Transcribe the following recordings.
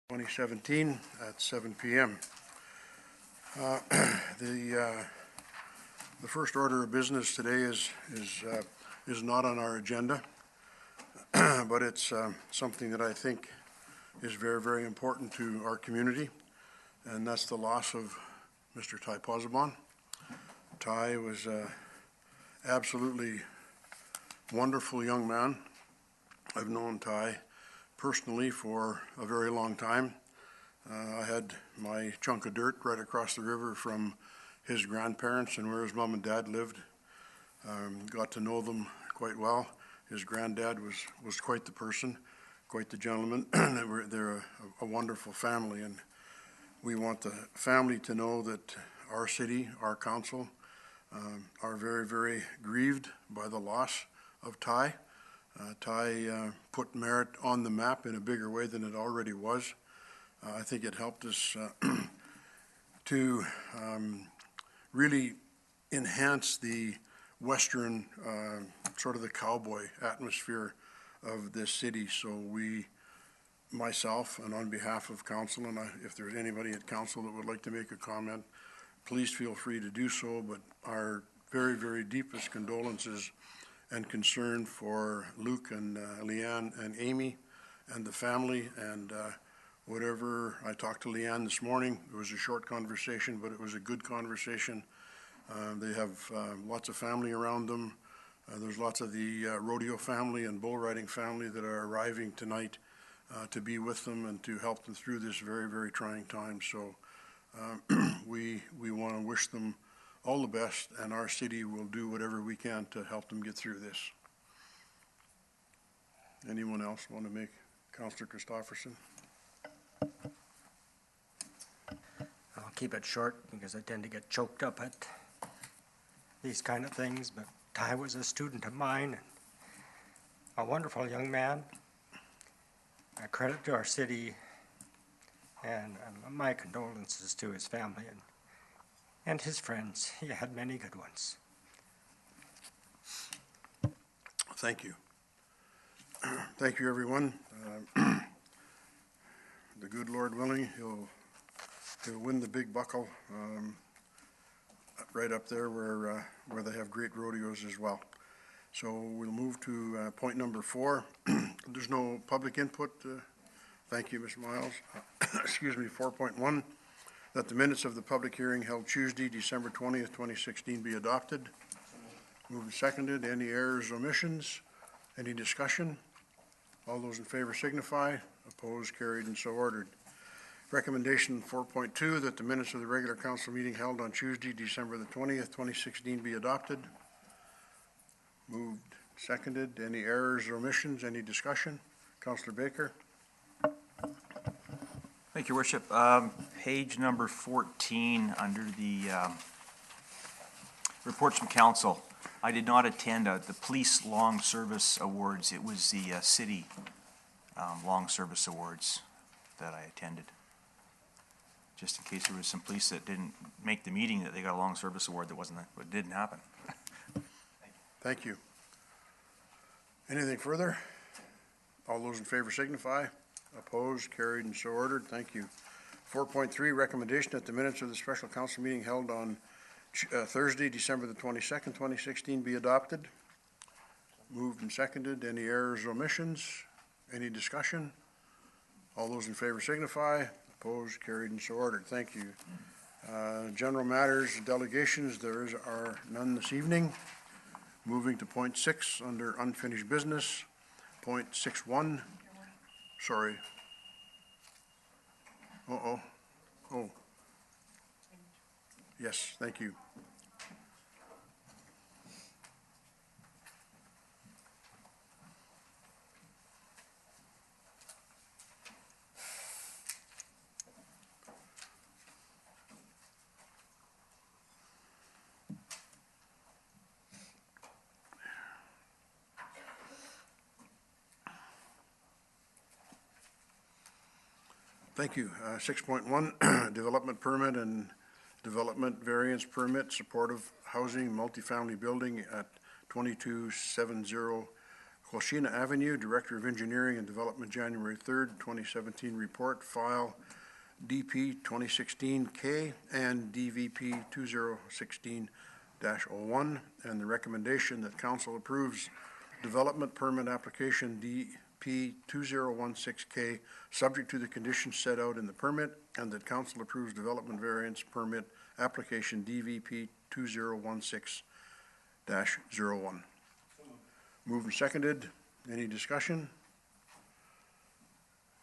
2017 at 7 p.m. The first order of business today is not on our agenda, but it's something that I think is very, very important to our community, and that's the loss of Mr. Tai Pozoban. Tai was an absolutely wonderful young man. I've known Tai personally for a very long time. I had my chunk of dirt right across the river from his grandparents and where his mom and dad lived. Got to know them quite well. His granddad was quite the person, quite the gentleman. They're a wonderful family, and we want the family to know that our city, our council, are very, very grieved by the loss of Tai. Tai put Merritt on the map in a bigger way than it already was. I think it helped us to really enhance the Western, sort of the cowboy atmosphere of this city. So myself, and on behalf of council, and if there's anybody at council that would like to make a comment, please feel free to do so, but our very, very deepest condolences and concern for Luke and Leanne and Amy and the family, and whatever. I talked to Leanne this morning. It was a short conversation, but it was a good conversation. They have lots of family around them. There's lots of the rodeo family and bull riding family that are arriving tonight to be with them and to help them through this very, very trying time. So we want to wish them all the best, and our city will do whatever we can to help them get through this. Anyone else want to make? Councillor Christopherson. I'll keep it short because I tend to get choked up at these kind of things, but Tai was a student of mine and a wonderful young man. A credit to our city, and my condolences to his family and his friends. He had many good ones. Thank you. Thank you, everyone. The good Lord willing, he'll win the big buckle right up there where they have great rodeos as well. So we'll move to point number 4. There's no public input. Thank you, Ms. Miles. Excuse me, 4.1, that the minutes of the public hearing held Tuesday, December 20th, 2016 be adopted. Moved and seconded. Any errors, omissions? Any discussion? All those in favor signify. Opposed, carried, and so ordered. Recommendation 4.2, that the minutes of the regular council meeting held on Tuesday, December the 20th, 2016 be adopted. Moved, seconded. Any errors or omissions? Any discussion? Councillor Baker. Thank you, Worship. Page number 14 under the reports from council. I did not attend the police long service awards. It was the city long service awards that I attended. Just in case there was some police that didn't make the meeting that they got a long service award that didn't happen. Thank you. Anything further? All those in favor signify. Opposed, carried, and so ordered. Thank you. 4.3, recommendation that the minutes of the special council meeting held on Thursday, December the 22nd, 2016 be adopted. Moved and seconded. Any errors or omissions? Any discussion? All those in favor signify. Opposed, carried, and so ordered. Thank you. General matters, delegations, there are none this evening. Moving to point 6 under unfinished business. Point 6.1. Sorry. Oh. Yes, thank you. Thank you. 6.1, development permit and development variance permit, supportive housing, multifamily building at 2270 Colchina Avenue, Director of Engineering and Development, January 3rd, 2017 report, file DP 2016K and DVP 2016-01, and the recommendation that council approves development permit application DP 2016K, subject to the conditions set out in the permit, and that council approves development variance permit application DVP 2016-01. Moved and seconded. Any discussion?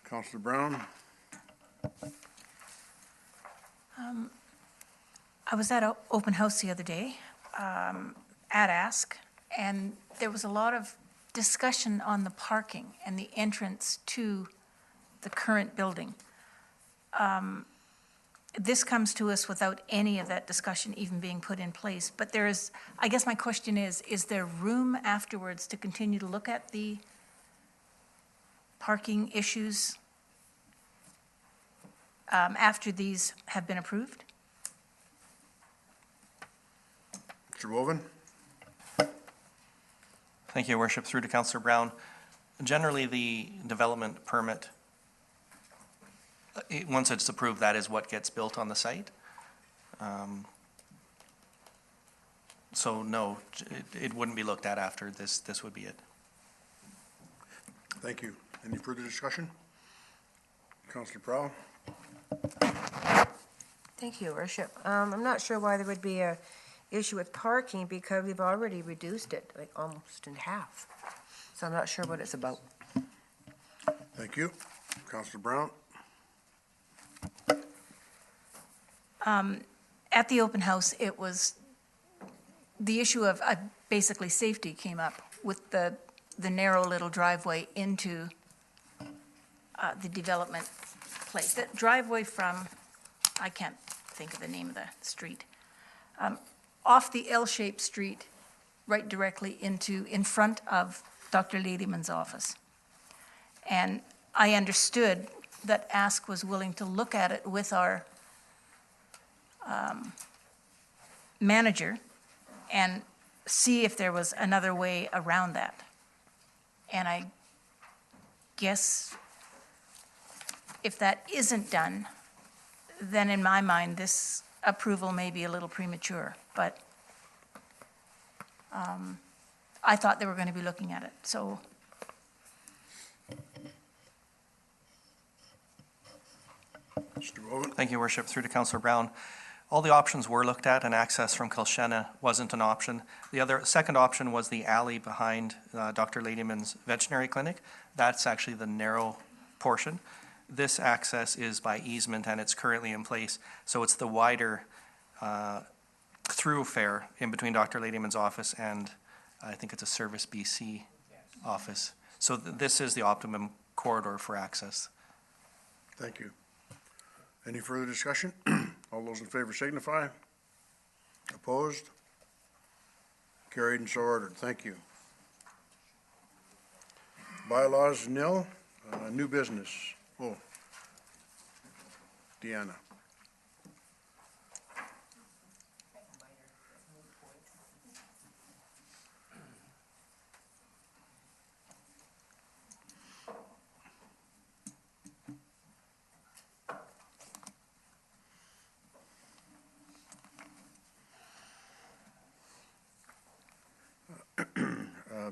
Councillor Brown? I was at an open house the other day at Ask, and there was a lot of discussion on the parking and the entrance to the current building. This comes to us without any of that discussion even being put in place, but there is, I guess my question is there room afterwards to continue to look at the parking issues after these have been approved? Mr. Woven? Thank you, Your Worship. Through to Councillor Brown. Generally, the development permit, once it's approved, that is what gets built on the site. So no, it wouldn't be looked at after this. This would be it. Thank you. Any further discussion? Councillor Prowl? Thank you, Your Worship. I'm not sure why there would be a issue with parking because we've already reduced it like almost in half. So I'm not sure what it's about. Thank you. Councillor Brown? At the open house, it was, the issue of basically safety came up with the narrow little driveway into the development place. The driveway from, I can't think of the name of the street, off the L-shaped street, right directly in front of Dr. Ladyman's office. And I understood that Ask was willing to look at it with our manager and see if there was another way around that. And I guess if that isn't done, then in my mind, this approval may be a little premature, but I thought they were going to be looking at it, so. Mr. Woven? Thank you, Your Worship. Through to Councillor Brown. All the options were looked at, and access from Kilshenna wasn't an option. The second option was the alley behind Dr. Ladyman's veterinary clinic. That's actually the narrow portion. This access is by easement, and it's currently in place. So it's the wider thoroughfare in between Dr. Ladyman's office and I think it's a Service BC office. So this is the optimum corridor for access. Thank you. Any further discussion? All those in favor signify. Opposed? Carried and so ordered. Thank you. Bylaws nil. New business. Oh. Deanna.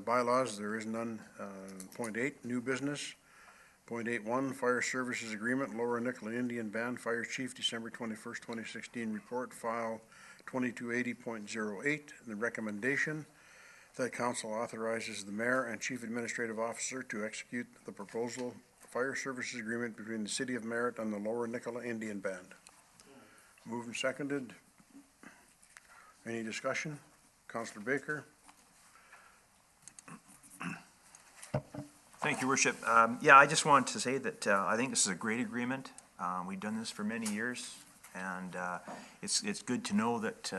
Bylaws, there is none. Point 8, new business. Point 8.1, Fire Services Agreement, Lower Nicola Indian Band, Fire Chief, December 21st, 2016 report, file 2280.08. The recommendation that council authorizes the mayor and chief administrative officer to execute the proposal Fire Services Agreement between the City of Merritt and the Lower Nicola Indian Band. Moved and seconded. Any discussion? Councillor Baker? Thank you, Worship. Yeah, I just wanted to say that I think this is a great agreement. We've done this for many years, and it's good to know that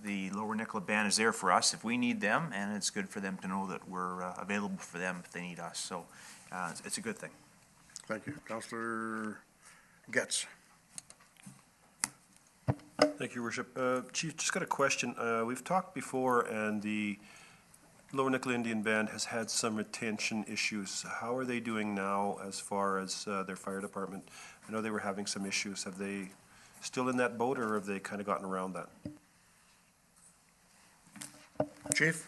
the Lower Nicola Band is there for us if we need them, and it's good for them to know that we're available for them if they need us. So it's a good thing. Thank you. Councillor Getz. Thank you, Worship. Chief, just got a question. We've talked before, and the Lower Nickel Indian Band has had some retention issues. How are they doing now as far as their fire department? I know they were having some issues. Have they still in that boat, or have they kind of gotten around that? Chief?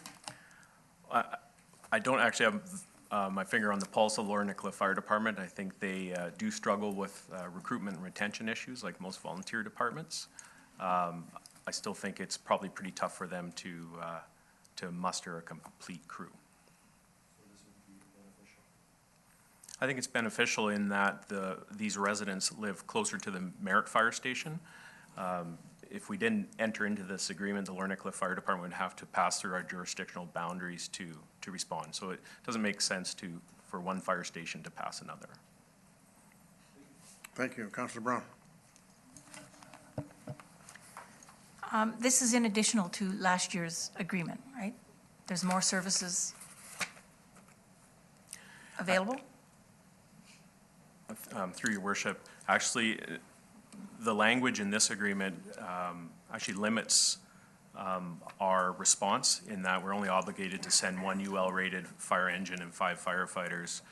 I don't actually have my finger on the pulse of Lower Nicola Fire Department. I think they do struggle with recruitment and retention issues like most volunteer departments. I still think it's probably pretty tough for them to muster a complete crew. I think it's beneficial in that these residents live closer to the Merritt Fire Station. If we didn't enter into this agreement, the Lower Nicola Fire Department would have to pass through our jurisdictional boundaries to respond. So it doesn't make sense for one fire station to pass another. Thank you. Councillor Brown? This is in additional to last year's agreement, right? There's more services available? Through your worship, actually, the language in this agreement actually limits our response in that we're only obligated to send one UL-rated fire engine and 5 firefighters.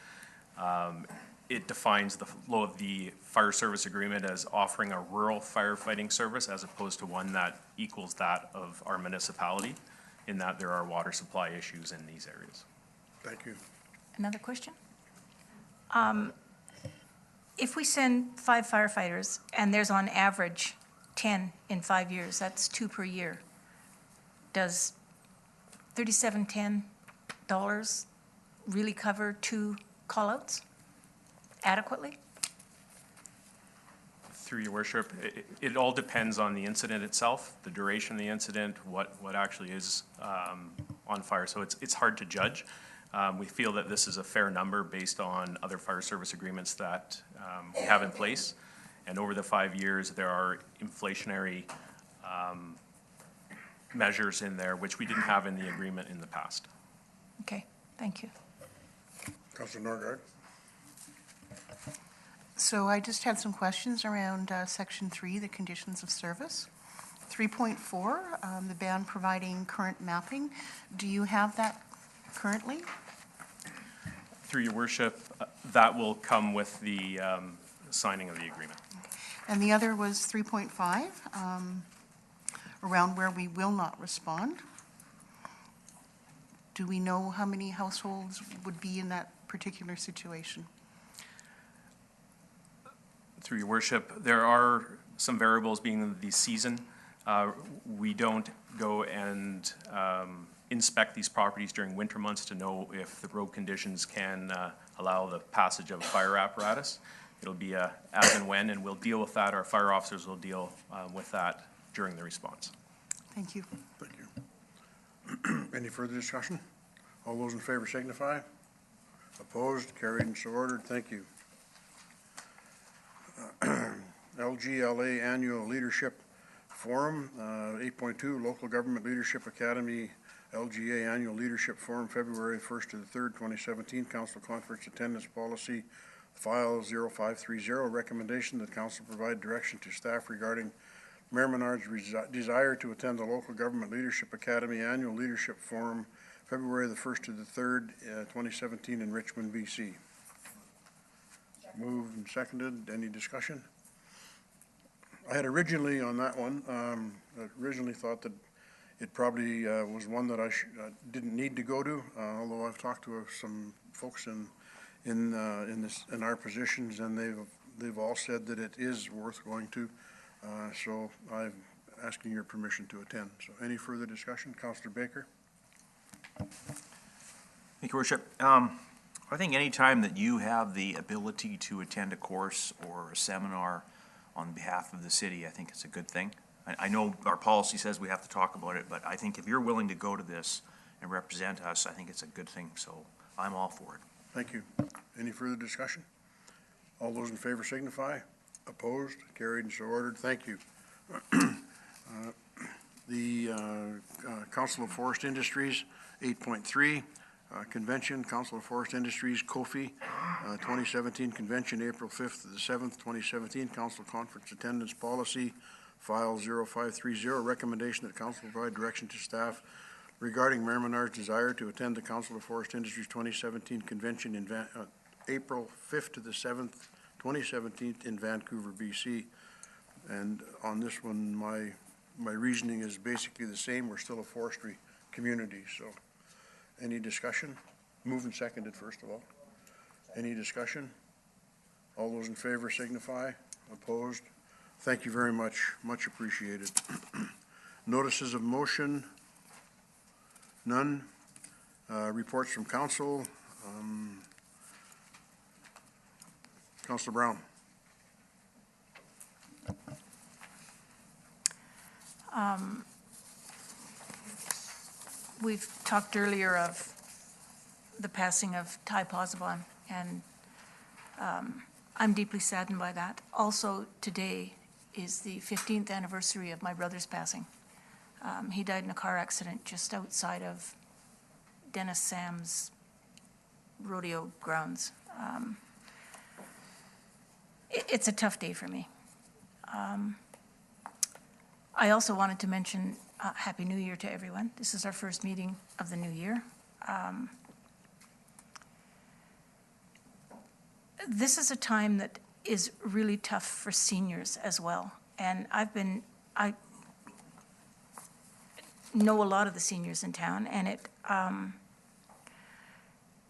It defines the flow of the fire service agreement as offering a rural firefighting service as opposed to one that equals that of our municipality, in that there are water supply issues in these areas. Thank you. Another question? If we send 5 firefighters and there's on average 10 in 5 years, that's 2 per year, does $3710 really cover 2 callouts adequately? Through your worship, it all depends on the incident itself, the duration of the incident, what actually is on fire. So it's hard to judge. We feel that this is a fair number based on other fire service agreements that we have in place. And over the 5 years, there are inflationary measures in there, which we didn't have in the agreement in the past. Okay, thank you. Councillor Norgard? So I just had some questions around Section 3, the conditions of service. 3.4, the band providing current mapping. Do you have that currently? Through your worship, that will come with the signing of the agreement. And the other was 3.5, around where we will not respond. Do we know how many households would be in that particular situation? Through your worship, there are some variables being the season. We don't go and inspect these properties during winter months to know if the road conditions can allow the passage of a fire apparatus. It'll be as and when, and we'll deal with that. Our fire officers will deal with that during the response. Thank you. Thank you. Any further discussion? All those in favor signify. Opposed? Carried and so ordered. Thank you. LGLA Annual Leadership Forum, 8.2, Local Government Leadership Academy, LGA Annual Leadership Forum, February 1st to the 3rd, 2017, Council Conference Attendance Policy, File 0530, recommendation that Council provide direction to staff regarding Mayor Menard's desire to attend the Local Government Leadership Academy Annual Leadership Forum, February the 1st to the 3rd, 2017 in Richmond, BC. Moved and seconded. Any discussion? I had originally on that one, originally thought that it probably was one that I didn't need to go to, although I've talked to some folks in our positions, and they've all said that it is worth going to. So I'm asking your permission to attend. So any further discussion? Councillor Baker? Thank you, Worship. I think any time that you have the ability to attend a course or a seminar on behalf of the city, I think it's a good thing. I know our policy says we have to talk about it, but I think if you're willing to go to this and represent us, I think it's a good thing. So I'm all for it. Thank you. Any further discussion? All those in favor signify. Opposed? Carried and so ordered. Thank you. The Council of Forest Industries, 8.3, Convention, Council of Forest Industries, COFI, 2017 Convention, April 5th to the 7th, 2017, Council Conference Attendance Policy, File 0530, recommendation that Council provide direction to staff regarding Mayor Menard's desire to attend the Council of Forest Industries 2017 convention in April 5th to the 7th, 2017 in Vancouver, BC. And on this one, my reasoning is basically the same. We're still a forestry community, so any discussion? Moved and seconded, first of all. Any discussion? All those in favor signify. Opposed? Thank you very much. Much appreciated. Notices of motion? None. Reports from council? Councilor Brown. We've talked earlier of the passing of Tai Pozoban, and I'm deeply saddened by that. Also, today is the 15th anniversary of my brother's passing. He died in a car accident just outside of Dennis Sam's rodeo grounds. It's a tough day for me. I also wanted to mention Happy New Year to everyone. This is our first meeting of the new year. This is a time that is really tough for seniors as well. And I know a lot of the seniors in town, and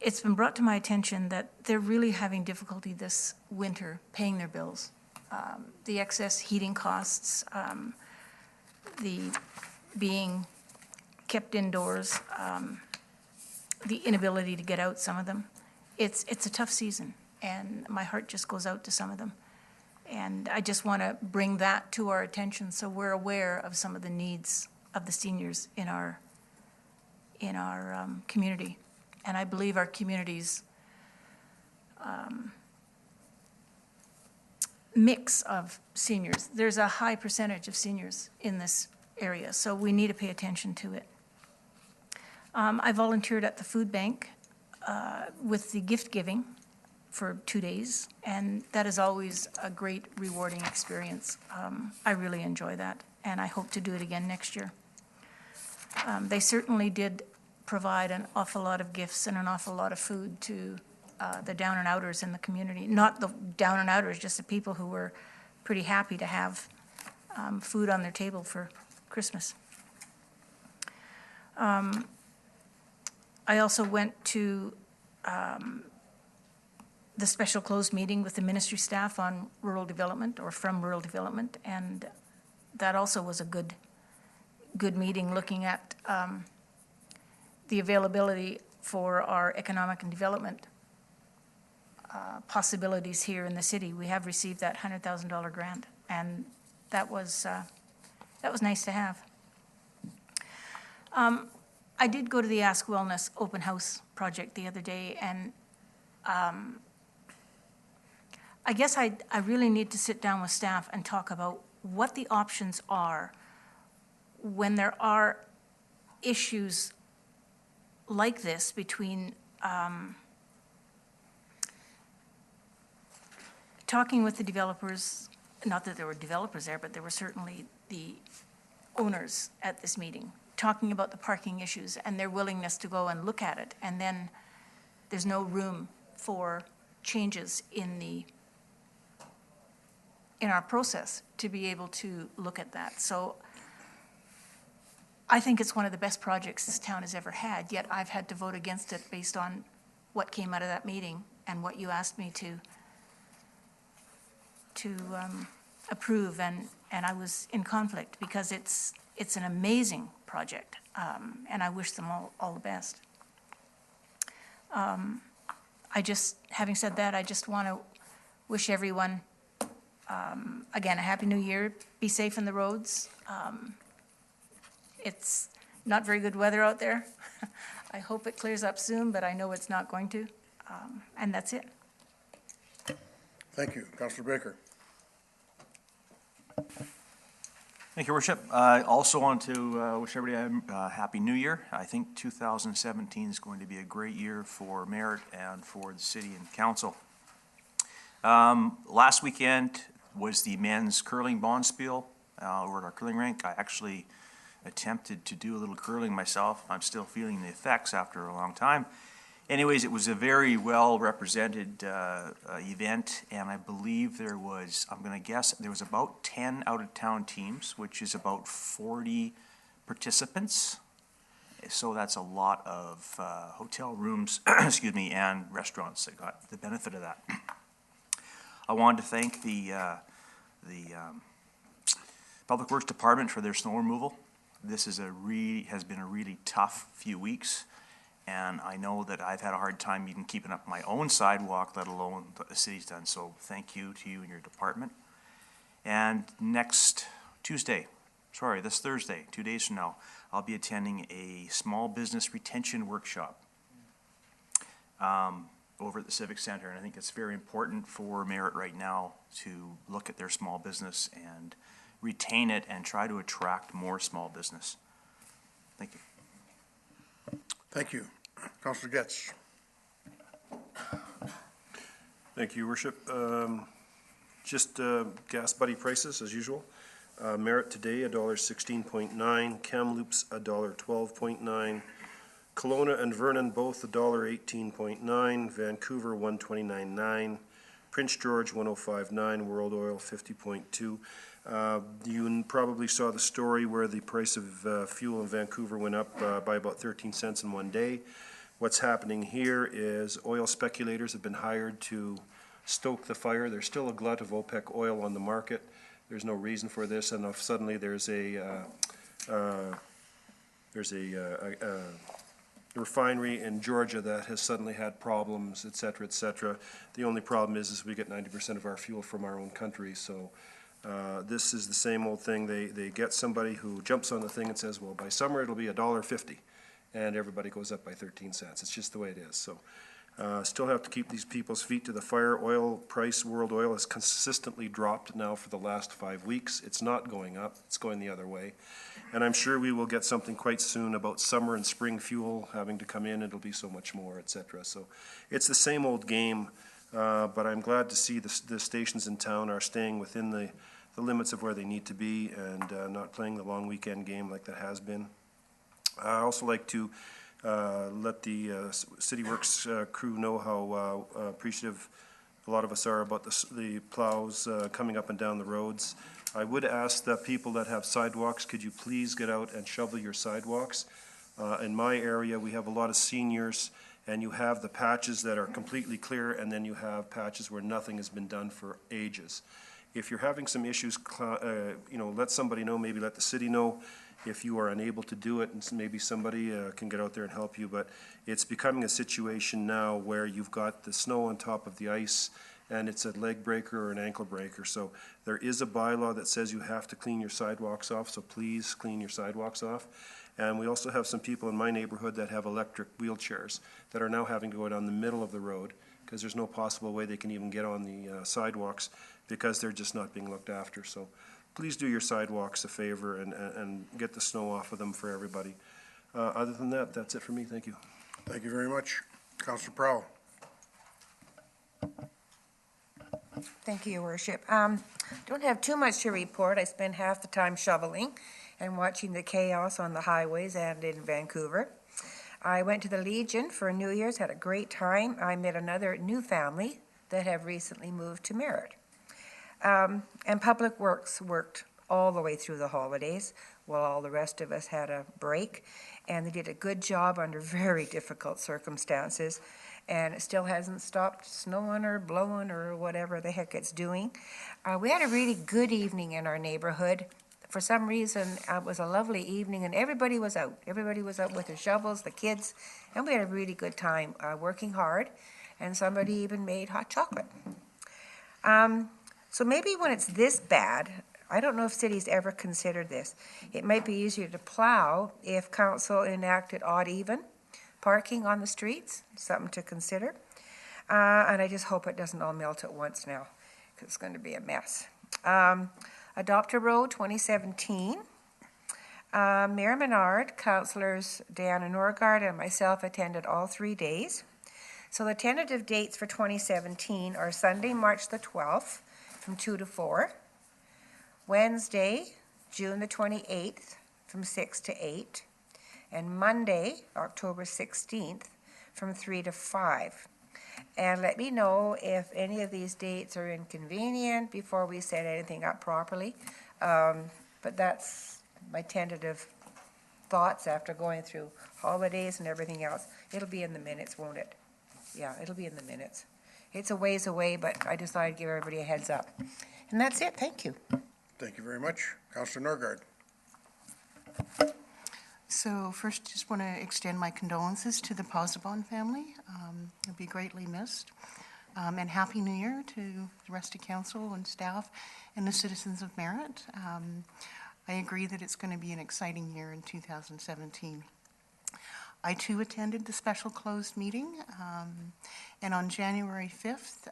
it's been brought to my attention that they're really having difficulty this winter paying their bills. The excess heating costs, the being kept indoors, the inability to get out, some of them. It's a tough season, and my heart just goes out to some of them. And I just want to bring that to our attention so we're aware of some of the needs of the seniors in our community. And I believe our community's mix of seniors. There's a high percentage of seniors in this area, so we need to pay attention to it. I volunteered at the food bank with the gift giving for 2 days, and that is always a great, rewarding experience. I really enjoy that, and I hope to do it again next year. They certainly did provide an awful lot of gifts and an awful lot of food to the down and outers in the community. Not the down and outers, just the people who were pretty happy to have food on their table for Christmas. I also went to the special closed meeting with the ministry staff on rural development, or from rural development, and that also was a good meeting, looking at the availability for our economic and development possibilities here in the city. We have received that $100,000 grant, and that was nice to have. I did go to the Ask Wellness open house project the other day, and I guess I really need to sit down with staff and talk about what the options are when there are issues like this between talking with the developers, not that there were developers there, but there were certainly the owners at this meeting, talking about the parking issues and their willingness to go and look at it, and then there's no room for changes in our process to be able to look at that. So I think it's one of the best projects this town has ever had, yet I've had to vote against it based on what came out of that meeting and what you asked me to approve, and I was in conflict because it's an amazing project, and I wish them all the best. Having said that, I just want to wish everyone, again, a Happy New Year. Be safe in the roads. It's not very good weather out there. I hope it clears up soon, but I know it's not going to. And that's it. Thank you. Councilor Baker. Thank you, Worship. I also want to wish everybody a Happy New Year. I think 2017 is going to be a great year for Merritt and for the city and council. Last weekend was the men's curling bond spiel over at our curling rink. I actually attempted to do a little curling myself. I'm still feeling the effects after a long time. Anyways, it was a very well-represented event, and I believe there was, I'm going to guess, there was about 10 out-of-town teams, which is about 40 participants. So that's a lot of hotel rooms, excuse me, and restaurants that got the benefit of that. I wanted to thank the Public Works Department for their snow removal. This is has been a really tough few weeks, and I know that I've had a hard time even keeping up my own sidewalk, let alone what the city's done. So thank you to you and your department. And next Tuesday, this Thursday, 2 days from now, I'll be attending a small business retention workshop over at the Civic Center, and I think it's very important for Merritt right now to look at their small business and retain it and try to attract more small business. Thank you. Thank you. Councillor Getz. Thank you, Your Worship. Just gas buddy prices as usual. Merritt today $1.16.9, Kamloops $1.12.9, Kelowna and Vernon both $1.18.9, Vancouver $1.29.9, Prince George $1.05.9, World Oil $50.2. You probably saw the story where the price of fuel in Vancouver went up by about 13 cents in one day. What's happening here is oil speculators have been hired to stoke the fire. There's still a glut of OPEC oil on the market. There's no reason for this, and if suddenly there's a refinery in Georgia that has suddenly had problems, et cetera, et cetera. The only problem is we get 90% of our fuel from our own country, so this is the same old thing. They get somebody who jumps on the thing and says, well, by summer it'll be $1.50, and everybody goes up by 13 cents. It's just the way it is. So still have to keep these people's feet to the fire. Oil price, world oil, has consistently dropped now for the last 5 weeks. It's not going up. It's going the other way. And I'm sure we will get something quite soon about summer and spring fuel having to come in. It'll be so much more, et cetera. So it's the same old game, but I'm glad to see the stations in town are staying within the limits of where they need to be and not playing the long weekend game like that has been. I also like to let the City Works crew know how appreciative a lot of us are about the plows coming up and down the roads. I would ask that people that have sidewalks, could you please get out and shovel your sidewalks? In my area, we have a lot of seniors, and you have the patches that are completely clear, and then you have patches where nothing has been done for ages. If you're having some issues, let somebody know, maybe let the city know. If you are unable to do it, and maybe somebody can get out there and help you, but it's becoming a situation now where you've got the snow on top of the ice, and it's a leg breaker or an ankle breaker. So there is a bylaw that says you have to clean your sidewalks off, so please clean your sidewalks off. And we also have some people in my neighborhood that have electric wheelchairs that are now having to go down the middle of the road because there's no possible way they can even get on the sidewalks because they're just not being looked after. So please do your sidewalks a favor and get the snow off of them for everybody. Other than that, that's it for me. Thank you. Thank you very much. Councillor Prowl. Thank you, Your Worship. Don't have too much to report. I spent half the time shoveling and watching the chaos on the highways and in Vancouver. I went to the Legion for New Year's, had a great time. I met another new family that have recently moved to Merritt. And Public Works worked all the way through the holidays while all the rest of us had a break. And they did a good job under very difficult circumstances. And it still hasn't stopped snowing or blowing or whatever the heck it's doing. We had a really good evening in our neighborhood. For some reason, it was a lovely evening and everybody was out. Everybody was out with their shovels, the kids, and we had a really good time working hard. And somebody even made hot chocolate. So maybe when it's this bad, I don't know if cities ever considered this. It might be easier to plow if council enacted odd even parking on the streets, something to consider. And I just hope it doesn't all melt at once now, because it's going to be a mess. Adopt a Road 2017. Mayor Menard, councillors Diana Norgard and myself attended all 3 days. So the tentative dates for 2017 are Sunday, March the 12th from 2 to 4, Wednesday, June the 28th from 6 to 8, and Monday, October 16th, from 3 to 5. And let me know if any of these dates are inconvenient before we set anything up properly. But that's my tentative thoughts after going through holidays and everything else. It'll be in the minutes, won't it? Yeah, it'll be in the minutes. It's a ways away, but I just thought I'd give everybody a heads up. And that's it, thank you. Thank you very much. Councillor Norgard. So first, just want to extend my condolences to the Pozoban family. You'll be greatly missed. And Happy New Year to the rest of council and staff and the citizens of Merritt. I agree that it's going to be an exciting year in 2017. I too attended the special closed meeting, and on January 5th,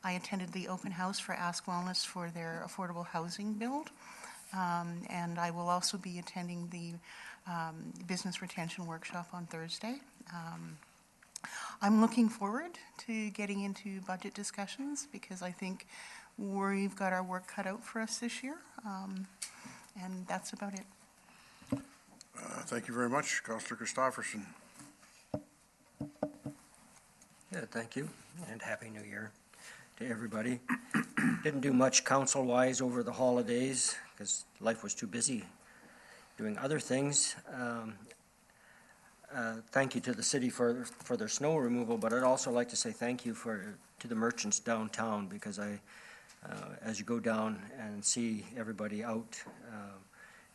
I attended the open house for Ask Wellness for their affordable housing build. And I will also be attending the business retention workshop on Thursday. I'm looking forward to getting into budget discussions because I think we've got our work cut out for us this year. And that's about it. Thank you very much. Councillor Christopherson. Yeah, thank you, and Happy New Year to everybody. Didn't do much council-wise over the holidays because life was too busy doing other things. Thank you to the city for their snow removal, but I'd also like to say thank you to the merchants downtown because as you go down and see everybody out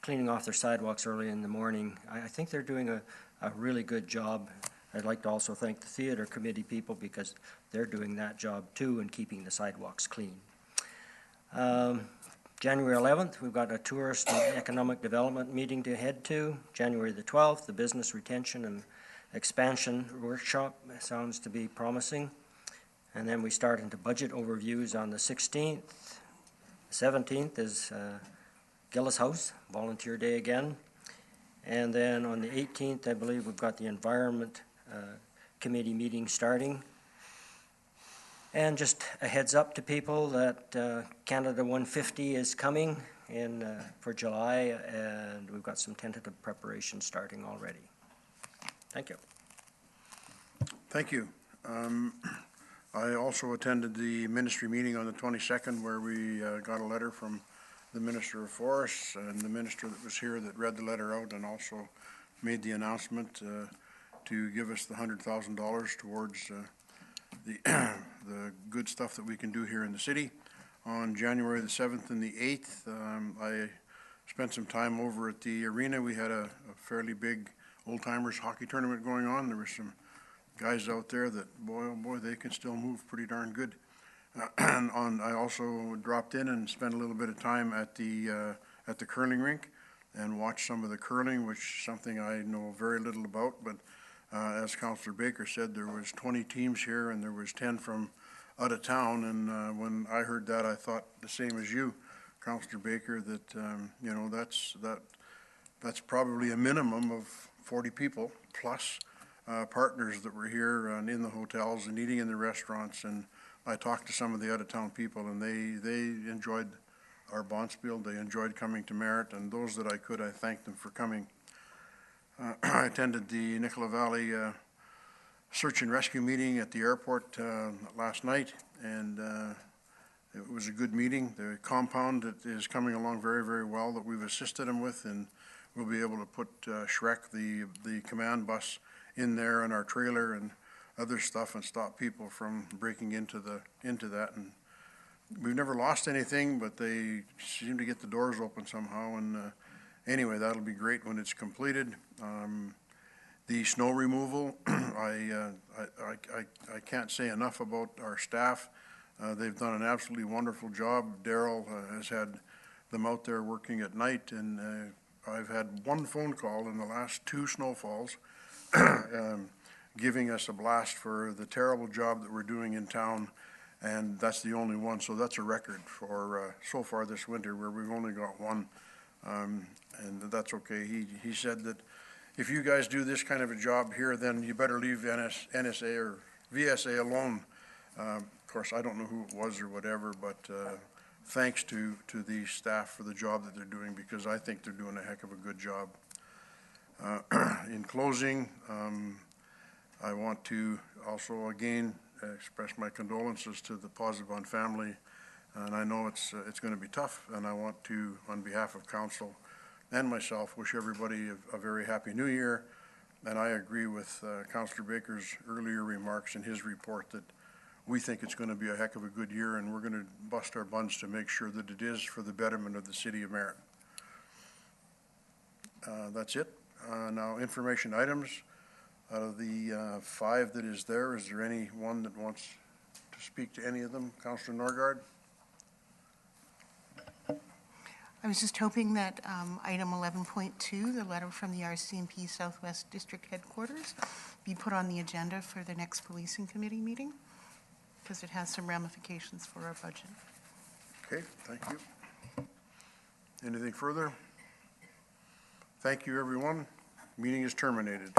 cleaning off their sidewalks early in the morning, I think they're doing a really good job. I'd like to also thank the theater committee people because they're doing that job too and keeping the sidewalks clean. January 11th, we've got a tourist and economic development meeting to head to. January the 12th, the business retention and expansion workshop sounds to be promising. And then we start into budget overviews on the 16th. 17th is Gillis House, volunteer day again. And then on the 18th, I believe we've got the environment committee meeting starting. And just a heads up to people that Canada 150 is coming in for July, and we've got some tentative preparation starting already. Thank you. Thank you. I also attended the ministry meeting on the 22nd where we got a letter from the Minister of Forests and the minister that was here that read the letter out and also made the announcement to give us the $100,000 towards the good stuff that we can do here in the city. On January the 7th and the 8th, I spent some time over at the arena. We had a fairly big old-timers hockey tournament going on. There were some guys out there that, boy, oh boy, they can still move pretty darn good. I also dropped in and spent a little bit of time at the curling rink and watched some of the curling, which is something I know very little about, but as Councillor Baker said, there was 20 teams here and there was 10 from out of town, and when I heard that, I thought the same as you, Councillor Baker, that you know, that's probably a minimum of 40 people plus partners that were here and in the hotels and eating in the restaurants. And I talked to some of the out of town people, and they enjoyed our Bonspiel. They enjoyed coming to Merritt, and those that I could, I thanked them for coming. I attended the Nicola Valley search and rescue meeting at the airport last night, and it was a good meeting. The compound that is coming along very, very well that we've assisted them with, and we'll be able to put Shrek, the command bus, in there and our trailer and other stuff and stop people from breaking into that. And we've never lost anything, but they seem to get the doors open somehow. And anyway, that'll be great when it's completed. The snow removal, I can't say enough about our staff. They've done an absolutely wonderful job. Daryl has had them out there working at night, and I've had one phone call in the last 2 snowfalls giving us a blast for the terrible job that we're doing in town, and that's the only one. So that's a record for so far this winter, where we've only got one, and that's okay. He said that if you guys do this kind of a job here, then you better leave NSA or VSA alone. Of course, I don't know who it was or whatever, but thanks to the staff for the job that they're doing, because I think they're doing a heck of a good job. In closing, I want to also again express my condolences to the Pozoban family, and I know it's going to be tough, and I want to, on behalf of council and myself, wish everybody a very happy new year. And I agree with Councillor Baker's earlier remarks in his report that we think it's going to be a heck of a good year, and we're going to bust our buns to make sure that it is for the betterment of the city of Merritt. That's it. Now, information items. Out of the 5 that is there any one that wants to speak to any of them? Councillor Norgard? I was just hoping that item 11.2, the letter from the RCMP Southwest District Headquarters, be put on the agenda for the next policing committee meeting, because it has some ramifications for our budget. Okay, thank you. Anything further? Thank you, everyone. Meeting is terminated.